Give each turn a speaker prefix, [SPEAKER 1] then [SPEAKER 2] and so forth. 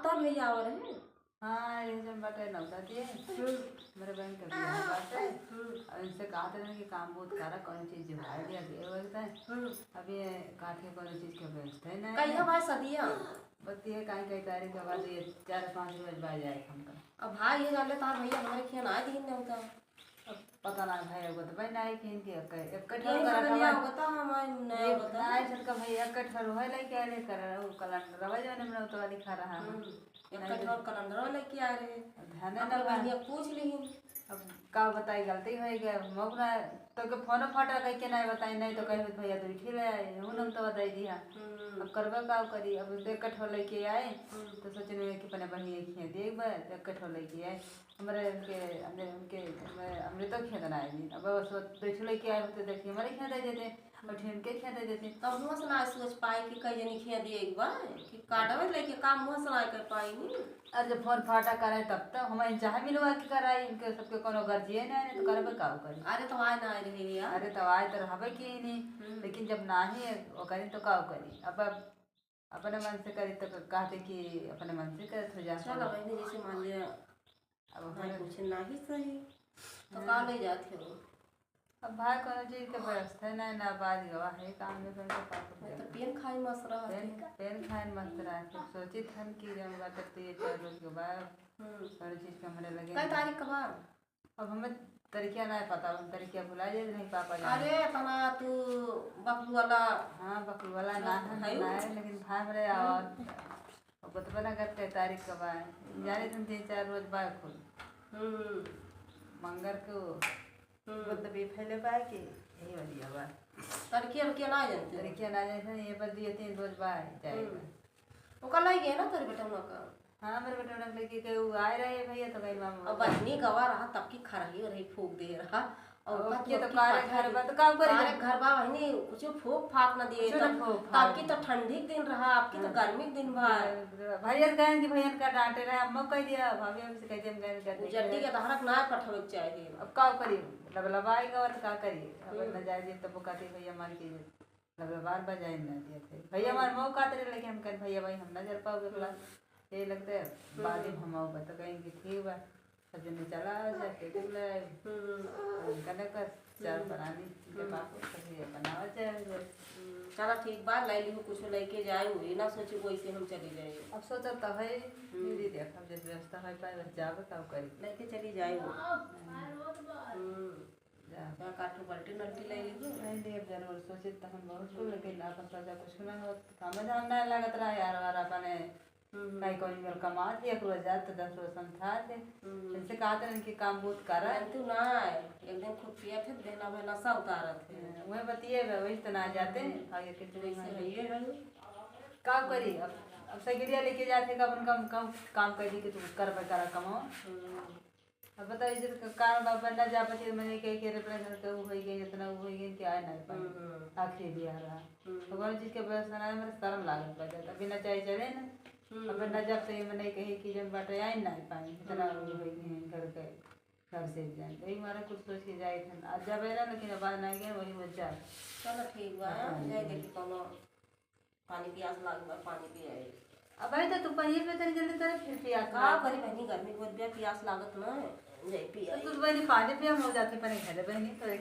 [SPEAKER 1] तब भैया आ रहे हैं।
[SPEAKER 2] हाँ ये जब बाटे नौकरी है मेरे बैंक के बियाह बाटे और इनसे कहते रहे कि काम बहुत करा कौन चीज जो भाई दिया ये वक्त है अभी काठे कौन चीज के बेचते है ना
[SPEAKER 1] कहीं भाई सदिया
[SPEAKER 2] बत्ती है कहीं कहीं तारीख के बाद ये 4-5 रोज बाद जाए हमका।
[SPEAKER 1] अब भाई ये जान ले तार भैया हमारे खेन आए दिन नहीं होता।
[SPEAKER 2] अब पता ना भाई होगा तो भाई नहीं कि इनके इकट्ठा
[SPEAKER 1] ये
[SPEAKER 2] करा
[SPEAKER 1] नहीं होगा तो हमारे नहीं
[SPEAKER 2] एक
[SPEAKER 1] होता
[SPEAKER 2] नहीं सर का भाई इकट्ठा रोए लेके आए कर वो कैलेंडर रवा जो ने मैं तो लिखा रहा है
[SPEAKER 1] एक और कैलेंडर लेके आ रहे हैं।
[SPEAKER 2] ध्यान
[SPEAKER 1] अपने
[SPEAKER 2] ना
[SPEAKER 1] भैया पूछ ली
[SPEAKER 2] अब का बताई गलती हो गया मौका तो के फोन फाटा कह के नहीं बताई नहीं तो कहीं भैया तो उठी ले आए हूं हम तो बताई दिया अब करबे का करी अब इकट्ठा लेके आए तो सोचने कि अपने बहिनी खिए देख बे इकट्ठा लेके आए हमारे उनके अमृत खेत ना आए अब देख लेके आए तो देखिए हमारे खेत दे देते और ठेन के खेत दे देते
[SPEAKER 1] तब मुँह से ना सोच पाए कि कई जनी खिया दिए एक बार कि काटवे लेके काम मुँह से ना कर पाई नहीं।
[SPEAKER 2] और जब फोन फाटा करे तब तो हमें चाहे मिलवा के कराई इनके सबके कोनो गर्जिए नहीं तो करबे का करी।
[SPEAKER 1] अरे तो आए ना आए रहे यार।
[SPEAKER 2] अरे तो आए तो रहबे की नहीं लेकिन जब नहीं वो करी तो का करी अब अपने मन से करी तो कहते कि अपने मन से करे तो जा
[SPEAKER 1] चलो बहनी जैसे मान लिया
[SPEAKER 2] अब
[SPEAKER 1] भाई
[SPEAKER 2] हमें
[SPEAKER 1] कुछ ना ही सही तो कहाँ ले जाते हो।
[SPEAKER 2] अब भाई कोनो चीज के व्यवस्था नहीं ना बात गवा है काम में करके पापा
[SPEAKER 1] तो पेन खाई मस्त रहा
[SPEAKER 2] पेन खान मस्त रहा सोची थन कि जब बात तो ये 4 रोज के बाद सारी चीज के हमारे लगे
[SPEAKER 1] कई तारीख का बाद
[SPEAKER 2] अब हमें तरीका नहीं पता हम तरीका भुला जाए नहीं पापा
[SPEAKER 1] अरे तना तू बकलू वाला
[SPEAKER 2] हाँ बकलू वाला ना है लेकिन भाई हमारे और बतबा ना करते तारीख का बाद जाने तुम 3-4 रोज बाद खुल मंगर को मतलब ये फैले पाए कि यही वाली हवा
[SPEAKER 1] तरीके ना जानते
[SPEAKER 2] तरीका ना जाए ये पर दिए 3 रोज बाद जाएगा
[SPEAKER 1] वो कल आई गए ना तेरे बेटा का।
[SPEAKER 2] हाँ मेरे बेटे उन्हें लेके के वो आए रहे भैया तो कहीं मामा
[SPEAKER 1] अब बहनी गवा रहा तब की खराही रही फूक दे रहा और
[SPEAKER 2] ये तो कारे घर बा तो काम करी
[SPEAKER 1] अरे घर बा बहनी कुछ फूक फाक ना दिए तब की तो ठंडी के दिन रहा आपकी तो गर्मी के दिन बा
[SPEAKER 2] भैया कहें कि भैया का डांटे रहे हम कह दिया भाभी हमसे कह दिया हम कह
[SPEAKER 1] जट्टी के धारक ना पठवे चाहिए।
[SPEAKER 2] अब का करी लबलबाएगा और का करी अब न जाए तो बुकाती भैया मान के लबलबार बजाए ना दिए थे भैया मान मौ काते लेके हम कह भैया भाई हम ना जर पाओगे बोला ये लगता है बाद में हम आओ बता कहेंगे ठीक बा सब जने चला जाके ले कने का चार बनानी के पापा सब ये बनावा जाए
[SPEAKER 1] चला ठीक बात लाई ली कुछ लेके जाए हुई ना सोची वैसे हम चली जाए
[SPEAKER 2] अब सोचा तो है मेरी देख अब जैसे व्यवस्था है पाए जावे का करी
[SPEAKER 1] लेके चली जाए जा काटू पलटी नलटी ले लीजिए
[SPEAKER 2] नहीं देव जानवर सोचे तो हम बहुत को लेकिन अपन सोचा कुछ ना हो समझ हम ना लागत रहा यार वार अपने कहीं कोई मिल कमा दिया एक रोज जाते 10 रोज समझा थे इनसे कहते हैं कि काम बहुत कर रहा है
[SPEAKER 1] तू ना एक दिन खुद पिया थे देना में नशा उतारा थे
[SPEAKER 2] वह बताइए वही तो ना जाते आगे के काम करी अब सगिरिया लेके जाते कब उनका काम कर दी कि तू कर करा कमाओ अब बताइए जब कार बाबा ना जा पाती मैंने कह के रिप्रेजेंट कर हो गई इतना हो गई कि आए ना आखिरी भी आ रहा भगवान चीज के व्यवस्था ना मेरे शर्म लागत पड़ जाता बिना चाहे चले ना अब न जब तो ये मैंने कही कि जब बाटे आई ना पानी इतना हो गई घर के घर से जाए वही हमारा कुछ सोच के जाए थे आज जब है ना लेकिन अब ना गए वही वो जाए
[SPEAKER 1] चलो ठीक बा जाए देखी कोनो पानी प्यास लाग पानी पी आए
[SPEAKER 2] अब भाई तो तू पानी पे तेरे जल्दी तेरे फिर प्यास
[SPEAKER 1] का करी बहनी गर्मी बहुत प्यास लागत ना जाए पिया
[SPEAKER 2] तो तू बहनी पानी पिया हो जाती पर घर बहनी तो